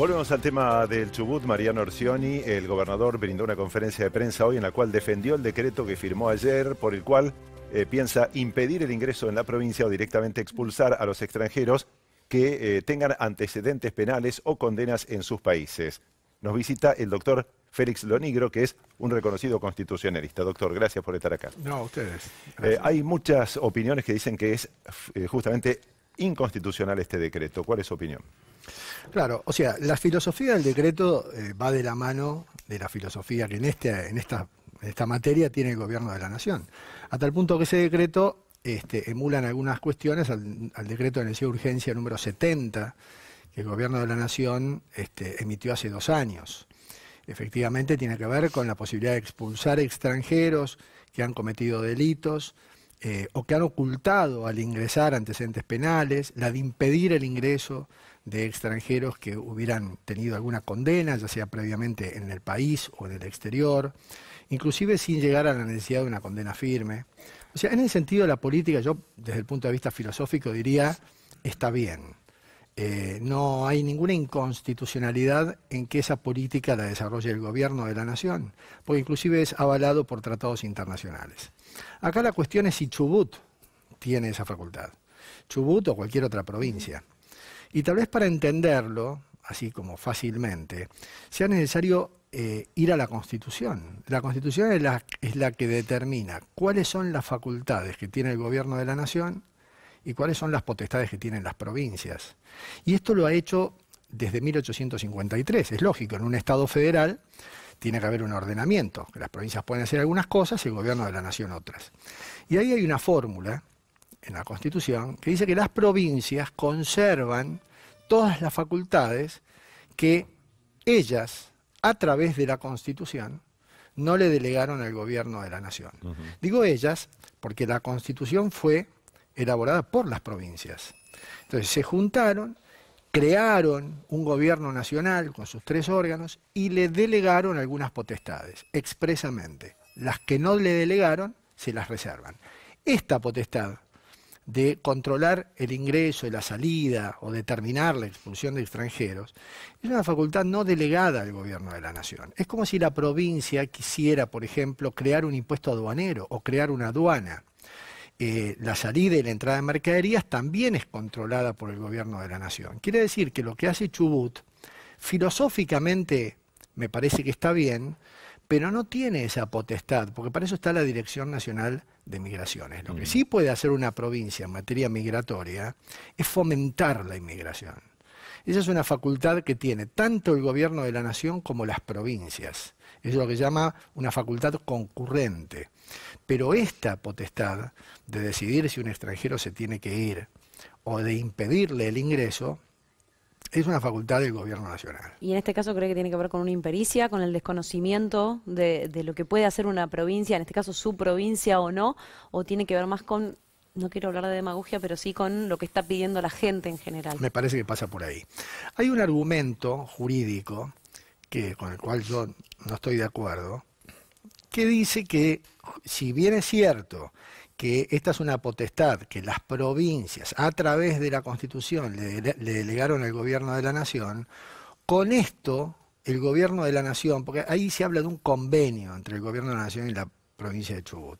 Volvemos al tema del Chubut. Mariano Orsioni, el gobernador, brindó una conferencia de prensa hoy en la cual defendió el decreto que firmó ayer, por el cual piensa impedir el ingreso en la provincia o directamente expulsar a los extranjeros que tengan antecedentes penales o condenas en sus países. Nos visita el doctor Félix Lonigro, que es un reconocido constitucionalista. Doctor, gracias por estar acá. No, ustedes. Hay muchas opiniones que dicen que es justamente inconstitucional este decreto. ¿Cuál es su opinión? Claro, o sea, la filosofía del decreto va de la mano de la filosofía que en esta materia tiene el gobierno de la nación. A tal punto que ese decreto emula en algunas cuestiones al decreto de necesidad de urgencia número 70, que el gobierno de la nación emitió hace 2 años. Efectivamente tiene que ver con la posibilidad de expulsar extranjeros que han cometido delitos o que han ocultado al ingresar antecedentes penales, la de impedir el ingreso de extranjeros que hubieran tenido alguna condena, ya sea previamente en el país o en el exterior, inclusive sin llegar a la necesidad de una condena firme. O sea, en ese sentido la política, yo desde el punto de vista filosófico diría, está bien. No hay ninguna inconstitucionalidad en que esa política la desarrolle el gobierno de la nación, porque inclusive es avalado por tratados internacionales. Acá la cuestión es si Chubut tiene esa facultad, Chubut o cualquier otra provincia. Y tal vez para entenderlo, así como fácilmente, sea necesario ir a la Constitución. La Constitución es la que determina cuáles son las facultades que tiene el gobierno de la nación y cuáles son las potestades que tienen las provincias. Y esto lo ha hecho desde 1853. Es lógico, en un Estado federal tiene que haber un ordenamiento, que las provincias pueden hacer algunas cosas y el gobierno de la nación otras. Y ahí hay una fórmula en la Constitución que dice que las provincias conservan todas las facultades que ellas, a través de la Constitución, no le delegaron al gobierno de la nación. Digo ellas porque la Constitución fue elaborada por las provincias. Entonces se juntaron, crearon un gobierno nacional con sus 3 órganos y le delegaron algunas potestades, expresamente. Las que no le delegaron, se las reservan. Esta potestad de controlar el ingreso y la salida o determinar la expulsión de extranjeros es una facultad no delegada al gobierno de la nación. Es como si la provincia quisiera, por ejemplo, crear un impuesto aduanero o crear una aduana. La salida y la entrada de mercaderías también es controlada por el gobierno de la nación. Quiere decir que lo que hace Chubut, filosóficamente me parece que está bien, pero no tiene esa potestad, porque para eso está la Dirección Nacional de Migraciones. Lo que sí puede hacer una provincia en materia migratoria es fomentar la inmigración. Esa es una facultad que tiene tanto el gobierno de la nación como las provincias. Es lo que se llama una facultad concurrente. Pero esta potestad de decidir si un extranjero se tiene que ir o de impedirle el ingreso es una facultad del gobierno nacional. ¿Y en este caso cree que tiene que ver con una impericia, con el desconocimiento de lo que puede hacer una provincia, en este caso su provincia o no? ¿O tiene que ver más con, no quiero hablar de demagogia, pero sí con lo que está pidiendo la gente en general? Me parece que pasa por ahí. Hay un argumento jurídico con el cual yo no estoy de acuerdo, que dice que si bien es cierto que esta es una potestad que las provincias, a través de la Constitución, le delegaron al gobierno de la nación, con esto el gobierno de la nación, porque ahí se habla de un convenio entre el gobierno de la nación y la provincia de Chubut,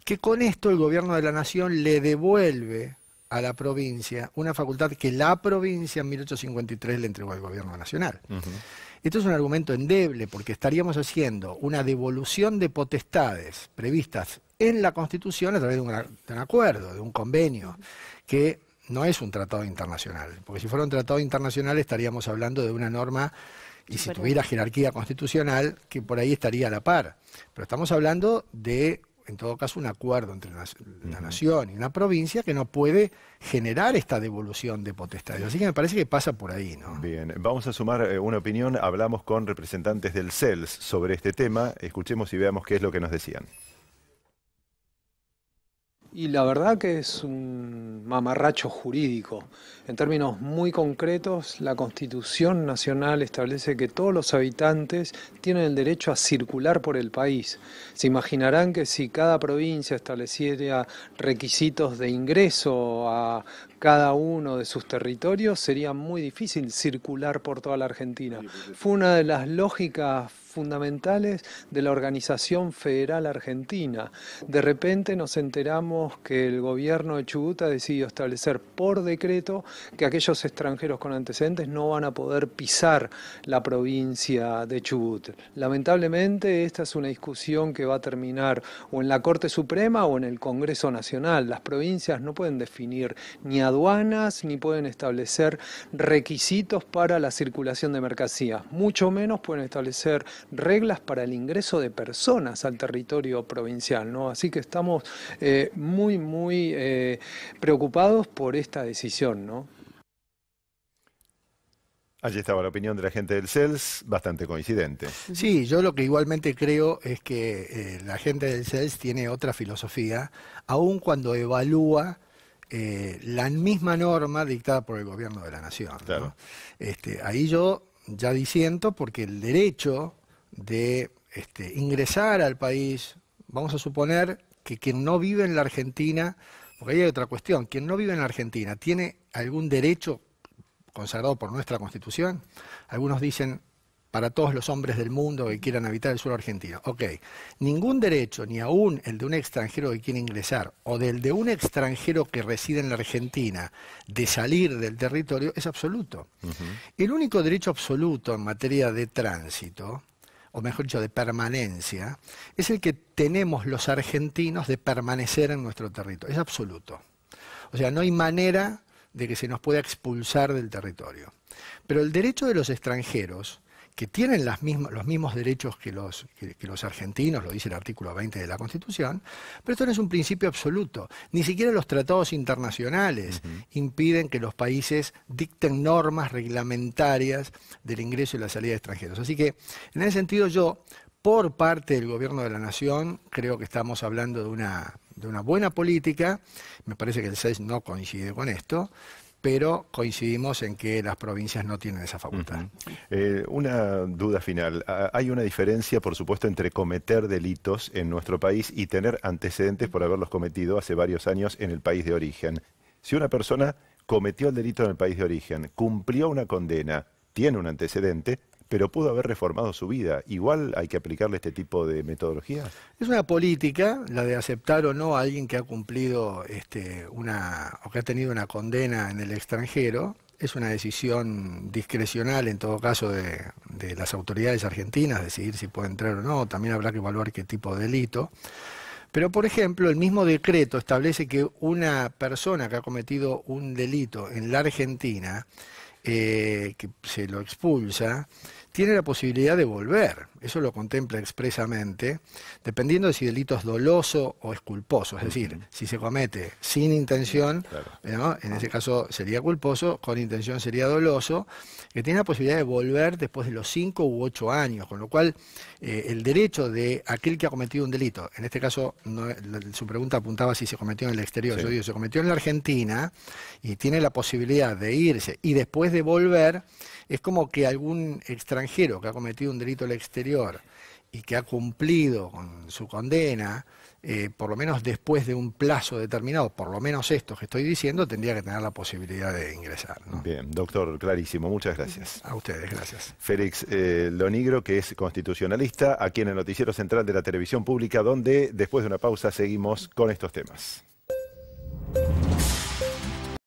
que con esto el gobierno de la nación le devuelve a la provincia una facultad que la provincia en 1853 le entregó al gobierno nacional. Esto es un argumento endeble porque estaríamos haciendo una devolución de potestades previstas en la Constitución a través de un acuerdo, de un convenio, que no es un tratado internacional. Porque si fuera un tratado internacional estaríamos hablando de una norma, y si tuviera jerarquía constitucional, que por ahí estaría a la par. Pero estamos hablando de, en todo caso, un acuerdo entre la nación y una provincia que no puede generar esta devolución de potestades. Así que me parece que pasa por ahí, ¿no? Bien, vamos a sumar una opinión. Hablamos con representantes del CELS sobre este tema. Escuchemos y veamos qué es lo que nos decían. Y la verdad que es un mamarracho jurídico. En términos muy concretos, la Constitución Nacional establece que todos los habitantes tienen el derecho a circular por el país. Se imaginarán que si cada provincia estableciera requisitos de ingreso a cada uno de sus territorios, sería muy difícil circular por toda la Argentina. Fue una de las lógicas fundamentales de la Organización Federal Argentina. De repente nos enteramos que el gobierno de Chubut ha decidido establecer por decreto que aquellos extranjeros con antecedentes no van a poder pisar la provincia de Chubut. Lamentablemente esta es una discusión que va a terminar o en la Corte Suprema o en el Congreso Nacional. Las provincias no pueden definir ni aduanas ni pueden establecer requisitos para la circulación de mercancías, mucho menos pueden establecer reglas para el ingreso de personas al territorio provincial, ¿no? Así que estamos muy preocupados por esta decisión, ¿no? Allí estaba la opinión de la gente del CELS, bastante coincidente. Sí, yo lo que igualmente creo es que la gente del CELS tiene otra filosofía, aun cuando evalúa la misma norma dictada por el gobierno de la nación, ¿no? Claro. Ahí yo ya disiento porque el derecho de ingresar al país, vamos a suponer que quien no vive en la Argentina, porque ahí hay otra cuestión, quien no vive en la Argentina, ¿tiene algún derecho consagrado por nuestra Constitución? Algunos dicen para todos los hombres del mundo que quieran habitar el suelo argentino. Ok, ningún derecho, ni aún el de un extranjero que quiere ingresar, o del de un extranjero que reside en la Argentina, de salir del territorio, es absoluto. El único derecho absoluto en materia de tránsito, o mejor dicho, de permanencia, es el que tenemos los argentinos de permanecer en nuestro territorio. Es absoluto. O sea, no hay manera de que se nos pueda expulsar del territorio. Pero el derecho de los extranjeros, que tienen los mismos derechos que los argentinos, lo dice el artículo 20 de la Constitución, pero esto no es un principio absoluto. Ni siquiera los tratados internacionales impiden que los países dicten normas reglamentarias del ingreso y la salida de extranjeros. Así que, en ese sentido, yo, por parte del gobierno de la Nación, creo que estamos hablando de una buena política. Me parece que el CELS no coincide con esto, pero coincidimos en que las provincias no tienen esa facultad. Una duda final. Hay una diferencia, por supuesto, entre cometer delitos en nuestro país y tener antecedentes por haberlos cometido hace varios años en el país de origen. Si una persona cometió el delito en el país de origen, cumplió una condena, tiene un antecedente, pero pudo haber reformado su vida, ¿igual hay que aplicarle este tipo de metodología? Es una política, la de aceptar o no a alguien que ha cumplido o que ha tenido una condena en el extranjero. Es una decisión discrecional, en todo caso, de las autoridades argentinas, decidir si puede entrar o no. También habrá que evaluar qué tipo de delito. Pero, por ejemplo, el mismo decreto establece que una persona que ha cometido un delito en la Argentina, que se lo expulsa, tiene la posibilidad de volver. Eso lo contempla expresamente, dependiendo de si el delito es doloso o es culposo. Es decir, si se comete sin intención, ¿no? En ese caso sería culposo, con intención sería doloso, que tiene la posibilidad de volver después de los 5 u 8 años, con lo cual el derecho de aquel que ha cometido un delito, en este caso su pregunta apuntaba si se cometió en el exterior, yo digo, se cometió en la Argentina y tiene la posibilidad de irse y después de volver, es como que algún extranjero que ha cometido un delito al exterior y que ha cumplido con su condena, por lo menos después de un plazo determinado, por lo menos esto que estoy diciendo, tendría que tener la posibilidad de ingresar, ¿no? Bien, doctor, clarísimo, muchas gracias. A ustedes, gracias. Félix Lonigro, que es constitucionalista, aquí en el Noticiero Central de la Televisión Pública, donde después de una pausa seguimos con estos temas.